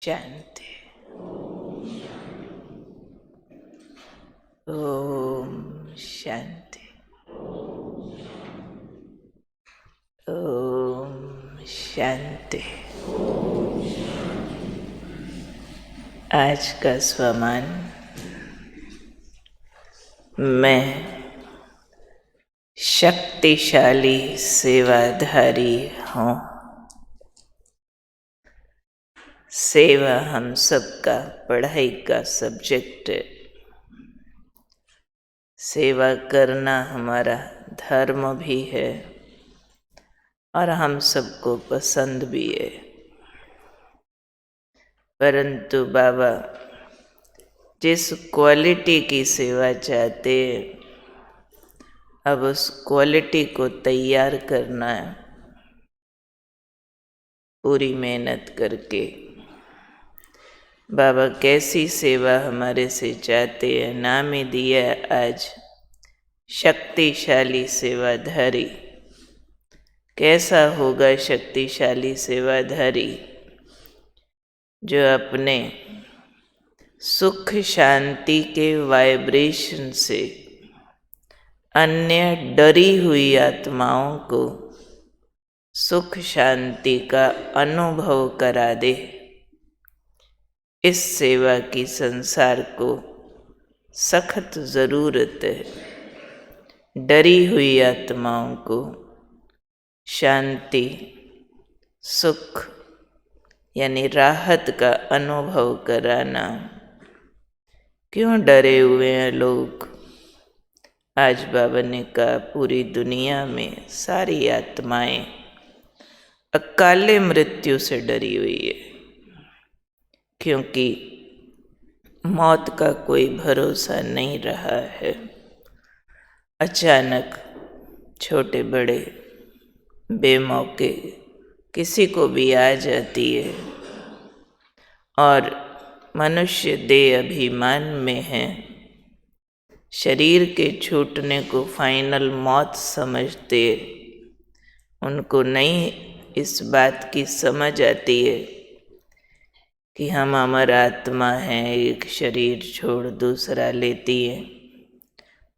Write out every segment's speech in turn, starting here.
शांति। ओम शांति। ओम शांति। आज का स्वमान, मैं शक्तिशाली सेवाधारी हूँ। सेवा हम सबका पढ़ाई का सब्जेक्ट है। सेवा करना हमारा धर्म भी है और हम सबको पसंद भी है। परंतु बाबा जिस क्वालिटी की सेवा चाहते हैं, अब उस क्वालिटी को तैयार करना है पूरी मेहनत करके। बाबा कैसी सेवा हमारे से चाहते हैं, नाम ही दिया आज शक्तिशाली सेवाधारी। कैसा होगा शक्तिशाली सेवाधारी? जो अपने सुख शांति के वाइब्रेशन से अन्य डरी हुई आत्माओं को सुख शांति का अनुभव करा दे। इस सेवा की संसार को सख्त ज़रूरत है। डरी हुई आत्माओं को शांति, सुख यानी राहत का अनुभव कराना। क्यों डरे हुए हैं लोग? आज बाबा ने कहा पूरी दुनिया में सारी आत्माएं अकाले मृत्यु से डरी हुई है, क्योंकि मौत का कोई भरोसा नहीं रहा है। अचानक छोटे बड़े बेमौके किसी को भी आ जाती है और मनुष्य देह अभिमान में है, शरीर के छूटने को फाइनल मौत समझते। उनको नहीं इस बात की समझ आती है कि हम अमर आत्मा हैं, एक शरीर छोड़ दूसरा लेती है।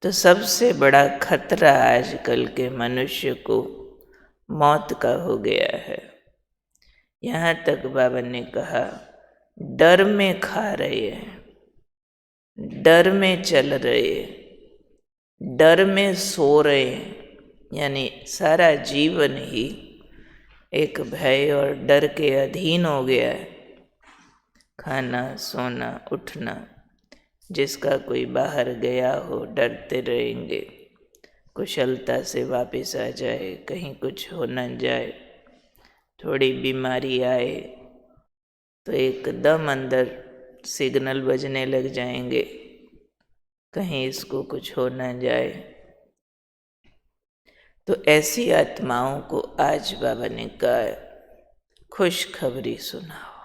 तो सबसे बड़ा खतरा आजकल के मनुष्य को मौत का हो गया है। यहाँ तक बाबा ने कहा डर में खा रहे हैं, डर में चल रहे हैं, डर में सो रहे हैं। यानी सारा जीवन ही एक भय और डर के अधीन हो गया है। खाना, सोना, उठना, जिसका कोई बाहर गया हो डरते रहेंगे कुशलता से वापस आ जाए, कहीं कुछ हो न जाए। थोड़ी बीमारी आए तो एकदम अंदर सिग्नल बजने लग जाएंगे, कहीं इसको कुछ हो न जाए। तो ऐसी आत्माओं को आज बाबा ने कहा खुशखबरी सुनाओ।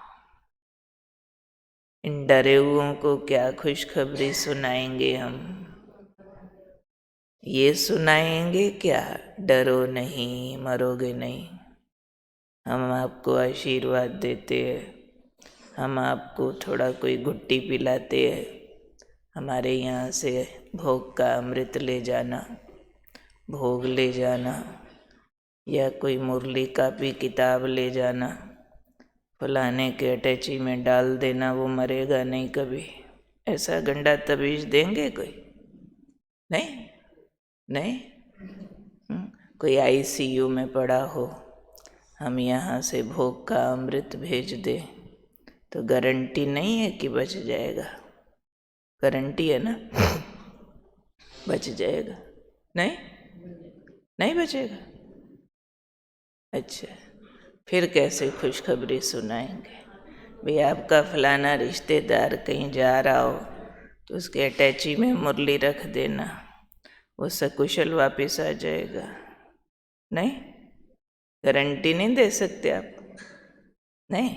इन डरे हुओं को क्या खुशखबरी सुनाएंगे हम? ये सुनाएंगे क्या डरो नहीं, मरोगे नहीं। हम आपको आशीर्वाद देते हैं, हम आपको थोड़ा कोई घुट्टी पिलाते हैं, हमारे यहाँ से भोग का अमृत ले जाना, भोग ले जाना, या कोई मुरली कापी किताब ले जाना, फलाने के अटैची में डाल देना, वो मरेगा नहीं कभी। ऐसा गंदा तबीज देंगे कोई? नहीं नहीं। कोई आईसीयू में पड़ा हो, हम यहाँ से भोग का अमृत भेज दे तो गारंटी नहीं है कि बच जाएगा। गारंटी है ना बच जाएगा? नहीं नहीं बचेगा। अच्छा, फिर कैसे खुशखबरी सुनाएंगे? भाई आपका फलाना रिश्तेदार कहीं जा रहा हो तो उसके अटैची में मुरली रख देना, वो सकुशल वापस आ जाएगा। नहीं, गारंटी नहीं दे सकते आप। नहीं,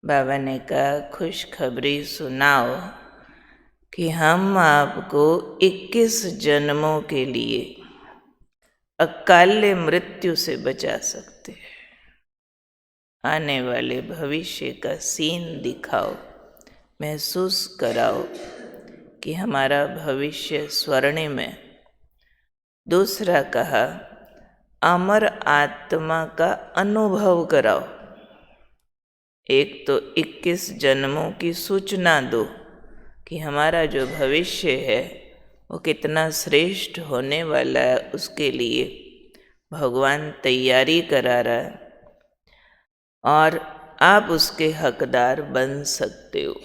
बाबा ने कहा खुशखबरी सुनाओ कि हम आपको 21 जन्मों के लिए अकाले मृत्यु से बचा सकते हैं। आने वाले भविष्य का सीन दिखाओ, महसूस कराओ कि हमारा भविष्य स्वर्णिम है। दूसरा कहा, अमर आत्मा का अनुभव कराओ। एक तो 21 जन्मों की सूचना दो कि हमारा जो भविष्य है वो कितना श्रेष्ठ होने वाला है, उसके लिए भगवान तैयारी करा रहा है और आप उसके हकदार बन सकते हो।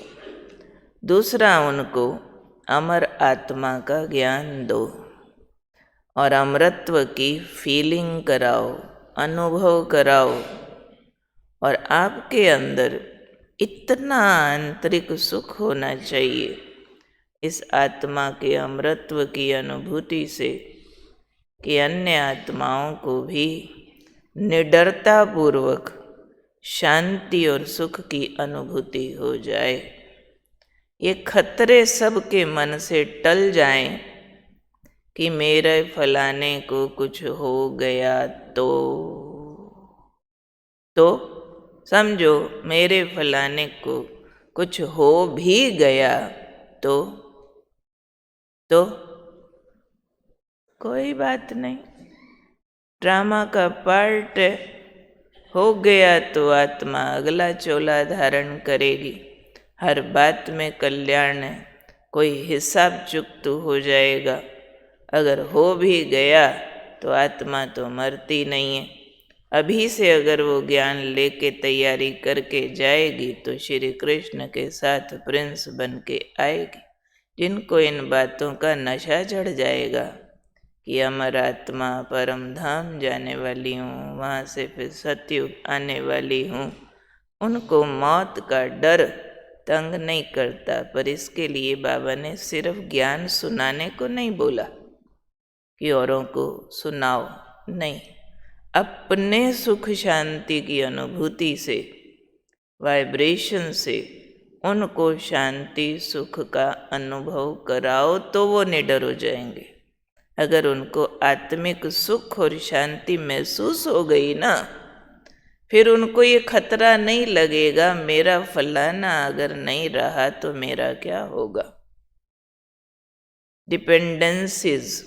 दूसरा, उनको अमर आत्मा का ज्ञान दो और अमरत्व की फीलिंग कराओ, अनुभव कराओ, और आपके अंदर इतना आंतरिक सुख होना चाहिए इस आत्मा के अमरत्व की अनुभूति से कि अन्य आत्माओं को भी निडरता पूर्वक शांति और सुख की अनुभूति हो जाए। ये खतरे सबके मन से टल जाएं कि मेरे फलाने को कुछ हो गया तो समझो, मेरे फलाने को कुछ हो भी गया तो कोई बात नहीं, ड्रामा का पार्ट हो गया तो आत्मा अगला चोला धारण करेगी। हर बात में कल्याण है, कोई हिसाब चुकता हो जाएगा। अगर हो भी गया तो आत्मा तो मरती नहीं है। अभी से अगर वो ज्ञान लेके तैयारी करके जाएगी तो श्री कृष्ण के साथ प्रिंस बन के आएगी। जिनको इन बातों का नशा चढ़ जाएगा कि अमर आत्मा परम धाम जाने वाली हूँ, वहाँ से फिर सतयुग आने वाली हूँ, उनको मौत का डर तंग नहीं करता। पर इसके लिए बाबा ने सिर्फ ज्ञान सुनाने को नहीं बोला कि औरों को सुनाओ, नहीं, अपने सुख शांति की अनुभूति से, वाइब्रेशन से उनको शांति सुख का अनुभव कराओ तो वो निडर हो जाएंगे। अगर उनको आत्मिक सुख और शांति महसूस हो गई ना, फिर उनको ये खतरा नहीं लगेगा मेरा फलाना अगर नहीं रहा तो मेरा क्या होगा। डिपेंडेंसीज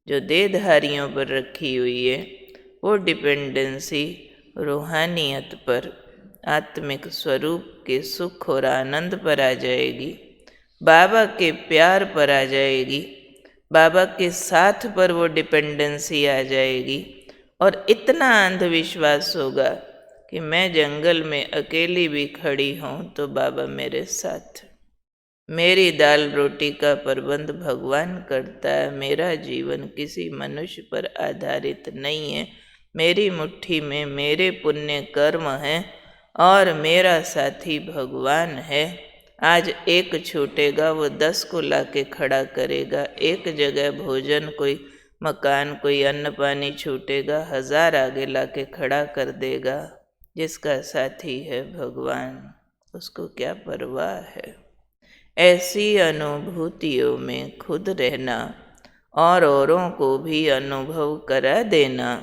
जो देहधारियों पर रखी हुई है, वो डिपेंडेंसी रूहानियत पर, आत्मिक स्वरूप के सुख और आनंद पर आ जाएगी, बाबा के प्यार पर आ जाएगी, बाबा के साथ पर वो डिपेंडेंसी आ जाएगी। और इतना अंधविश्वास होगा कि मैं जंगल में अकेली भी खड़ी हूँ तो बाबा मेरे साथ, मेरी दाल रोटी का प्रबंध भगवान करता है, मेरा जीवन किसी मनुष्य पर आधारित नहीं है, मेरी मुट्ठी में मेरे पुण्य कर्म हैं और मेरा साथी भगवान है। आज एक छूटेगा वो 10 को लाके खड़ा करेगा, एक जगह भोजन, कोई मकान, कोई अन्न पानी छूटेगा, 1000 आगे लाके खड़ा कर देगा। जिसका साथी है भगवान, उसको क्या परवाह है। ऐसी अनुभूतियों में खुद रहना और औरों को भी अनुभव करा देना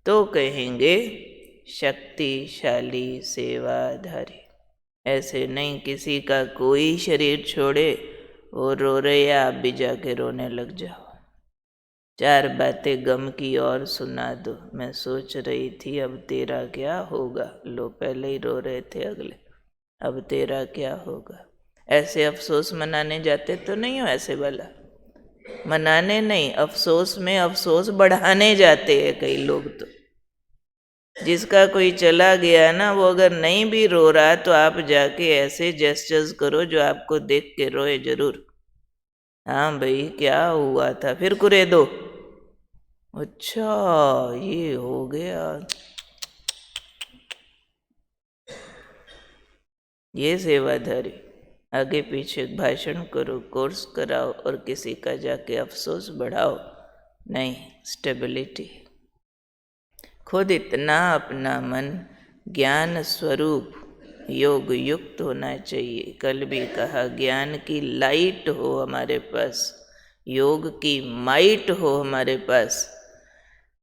तो कहेंगे शक्तिशाली सेवाधारी। ऐसे नहीं किसी का कोई शरीर छोड़े वो रो रहे या आप भी जाके रोने लग जाओ। 4 बातें गम की और सुना दो। मैं सोच रही थी अब तेरा क्या होगा। लो, पहले ही रो रहे थे अगले, अब तेरा क्या होगा। ऐसे अफसोस मनाने जाते तो नहीं हो, ऐसे वाला मनाने नहीं, अफसोस में अफसोस बढ़ाने जाते हैं कई लोग। तो जिसका कोई चला गया ना, वो अगर नहीं भी रो रहा तो आप जाके ऐसे जेस्चर्स करो जो आपको देख के रोए जरूर। हाँ भाई, क्या हुआ था, फिर कुरे दो, अच्छा ये हो गया, ये सेवाधारी। आगे पीछे भाषण करो, कोर्स कराओ और किसी का जाके अफसोस बढ़ाओ, नहीं, स्टेबिलिटी। खुद इतना अपना मन ज्ञान स्वरूप योग युक्त होना चाहिए। कल भी कहा, ज्ञान की लाइट हो हमारे पास, योग की माइट हो हमारे पास,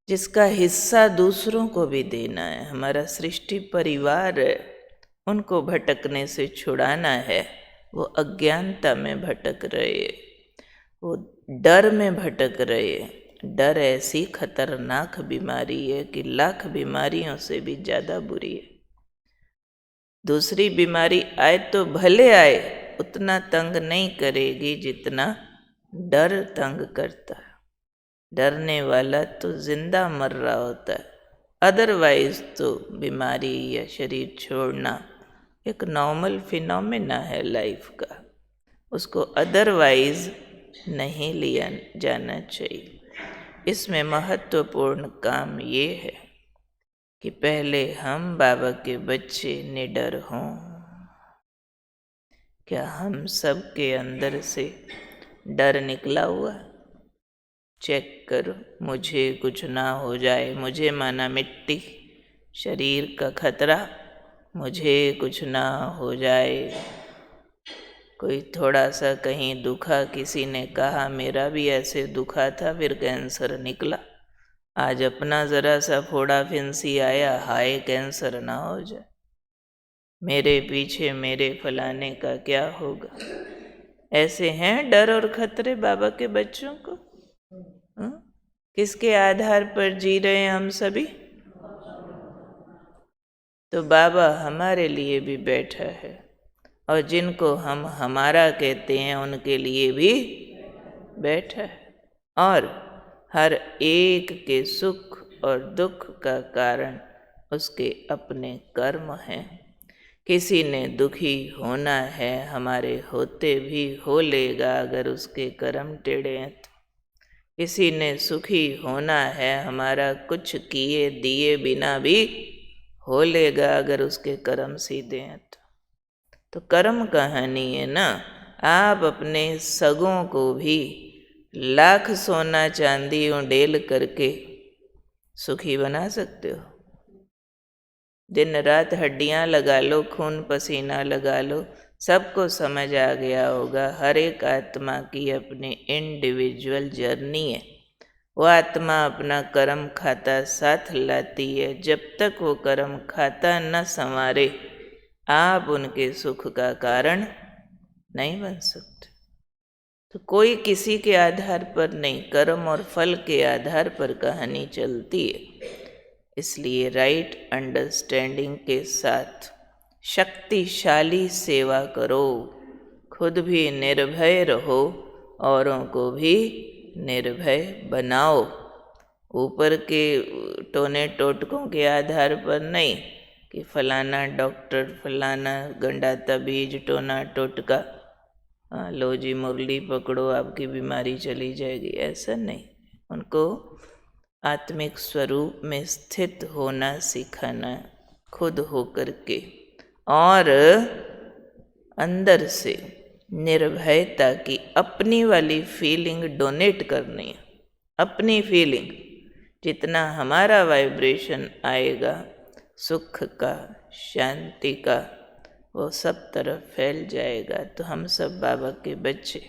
जिसका हिस्सा दूसरों को भी देना है। हमारा सृष्टि परिवार है, उनको भटकने से छुड़ाना है। वो अज्ञानता में भटक रहे, वो डर में भटक रहे। डर ऐसी खतरनाक बीमारी है कि लाख बीमारियों से भी ज़्यादा बुरी है। दूसरी बीमारी आए तो भले आए, उतना तंग नहीं करेगी जितना डर तंग करता है। डरने वाला तो जिंदा मर रहा होता है, अदरवाइज तो बीमारी या शरीर छोड़ना एक नॉर्मल फिनोमेना है लाइफ का, उसको अदरवाइज नहीं लिया जाना चाहिए। इसमें महत्वपूर्ण काम ये है कि पहले हम बाबा के बच्चे निडर हों। क्या हम सब के अंदर से डर निकला हुआ? चेक करो, मुझे कुछ ना हो जाए, मुझे माना मिट्टी, शरीर का खतरा, मुझे कुछ ना हो जाए। कोई थोड़ा सा कहीं दुखा, किसी ने कहा मेरा भी ऐसे दुखा था फिर कैंसर निकला, आज अपना ज़रा सा फोड़ा फिंसी आया, हाय कैंसर ना हो जाए, मेरे पीछे मेरे फलाने का क्या होगा। ऐसे हैं डर और खतरे बाबा के बच्चों को। किसके आधार पर जी रहे हैं हम सभी? तो बाबा हमारे लिए भी बैठा है, और जिनको हम हमारा कहते हैं उनके लिए भी बैठा है। और हर एक के सुख और दुख का कारण उसके अपने कर्म हैं। किसी ने दुखी होना है, हमारे होते भी हो लेगा अगर उसके कर्म टेढ़े हैं तो। किसी ने सुखी होना है, हमारा कुछ किए दिए बिना भी हो लेगा अगर उसके कर्म सीधे हैं तो कर्म कहानी है ना। आप अपने सगों को भी लाख सोना चांदी उंडेल करके सुखी बना सकते हो। दिन रात हड्डियां लगा लो, खून पसीना लगा लो, सबको समझ आ गया होगा हर एक आत्मा की अपनी इंडिविजुअल जर्नी है। वो आत्मा अपना कर्म खाता साथ लाती है। जब तक वो कर्म खाता न संवारे, आप उनके सुख का कारण नहीं बन सकते। तो कोई किसी के आधार पर नहीं, कर्म और फल के आधार पर कहानी चलती है। इसलिए राइट अंडरस्टैंडिंग के साथ शक्तिशाली सेवा करो, खुद भी निर्भय रहो, औरों को भी निर्भय बनाओ। ऊपर के टोने टोटकों के आधार पर नहीं कि फलाना डॉक्टर, फलाना गंडा तबीज, टोना टोटका, लो जी मुरली पकड़ो आपकी बीमारी चली जाएगी, ऐसा नहीं। उनको आत्मिक स्वरूप में स्थित होना सिखाना, खुद होकर के, और अंदर से निर्भयता की अपनी वाली फीलिंग डोनेट करनी है। अपनी फीलिंग, जितना हमारा वाइब्रेशन आएगा सुख का, शांति का, वो सब तरफ फैल जाएगा। तो हम सब बाबा के बच्चे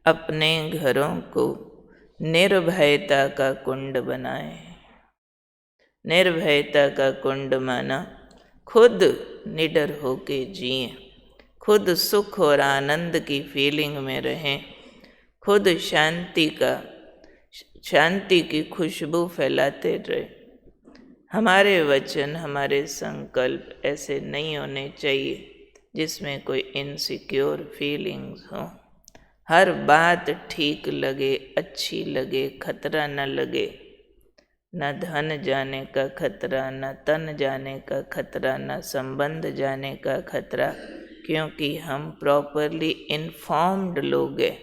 अपने घरों को निर्भयता का कुंड बनाए। निर्भयता का कुंड माना खुद निडर होके जिए, खुद सुख और आनंद की फीलिंग में रहें, खुद शांति की खुशबू फैलाते रहे। हमारे वचन, हमारे संकल्प ऐसे नहीं होने चाहिए जिसमें कोई इनसिक्योर फीलिंग्स हो। हर बात ठीक लगे, अच्छी लगे, खतरा न लगे। न धन जाने का खतरा, न तन जाने का खतरा, न संबंध जाने का खतरा, क्योंकि हम प्रॉपरली इन्फॉर्म्ड लोग हैं।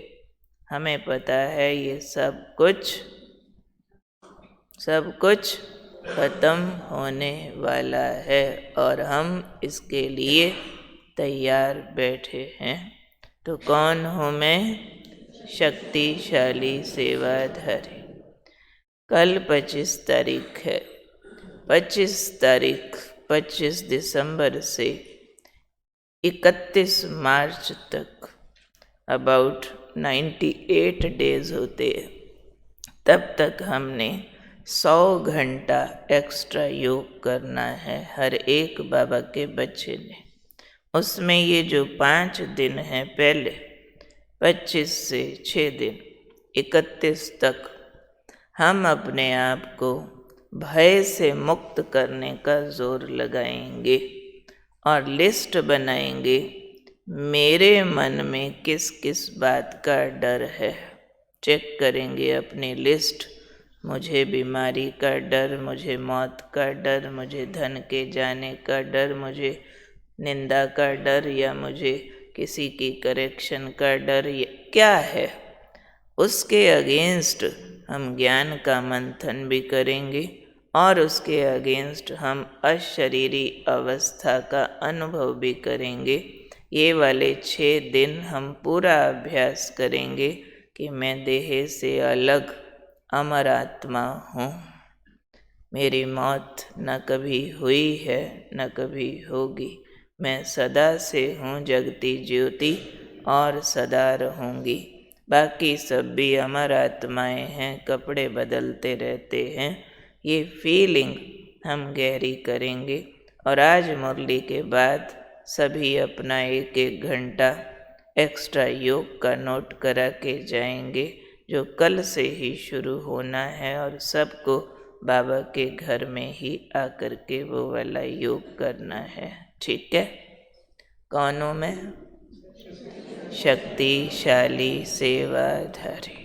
हमें पता है ये सब कुछ खत्म होने वाला है और हम इसके लिए तैयार बैठे हैं। तो कौन हूँ मैं? शक्तिशाली सेवाधारी। कल 25 तारीख है। 25 दिसंबर से 31 मार्च तक अबाउट 98 डेज होते हैं। तब तक हमने 100 घंटा एक्स्ट्रा योग करना है हर एक बाबा के बच्चे ने। उसमें ये जो 5 दिन हैं पहले 25 से 6 दिन 31 तक हम अपने आप को भय से मुक्त करने का जोर लगाएंगे और लिस्ट बनाएंगे मेरे मन में किस किस बात का डर है। चेक करेंगे अपनी लिस्ट। मुझे बीमारी का डर, मुझे मौत का डर, मुझे धन के जाने का डर, मुझे निंदा का डर, या मुझे किसी की करेक्शन का डर, क्या है। उसके अगेंस्ट हम ज्ञान का मंथन भी करेंगे और उसके अगेंस्ट हम अशरीरी अवस्था का अनुभव भी करेंगे। ये वाले 6 दिन हम पूरा अभ्यास करेंगे कि मैं देह से अलग अमर आत्मा हूँ। मेरी मौत न कभी हुई है न कभी होगी। मैं सदा से हूँ जगती ज्योति और सदा रहूँगी। बाकी सब भी अमर आत्माएं हैं, कपड़े बदलते रहते हैं। ये फीलिंग हम गहरी करेंगे और आज मुरली के बाद सभी अपना 1-1 घंटा एक्स्ट्रा योग का नोट करा के जाएंगे, जो कल से ही शुरू होना है और सबको बाबा के घर में ही आकर के वो वाला योग करना है। ठीक है। कौनों में? शक्तिशाली सेवाधारी।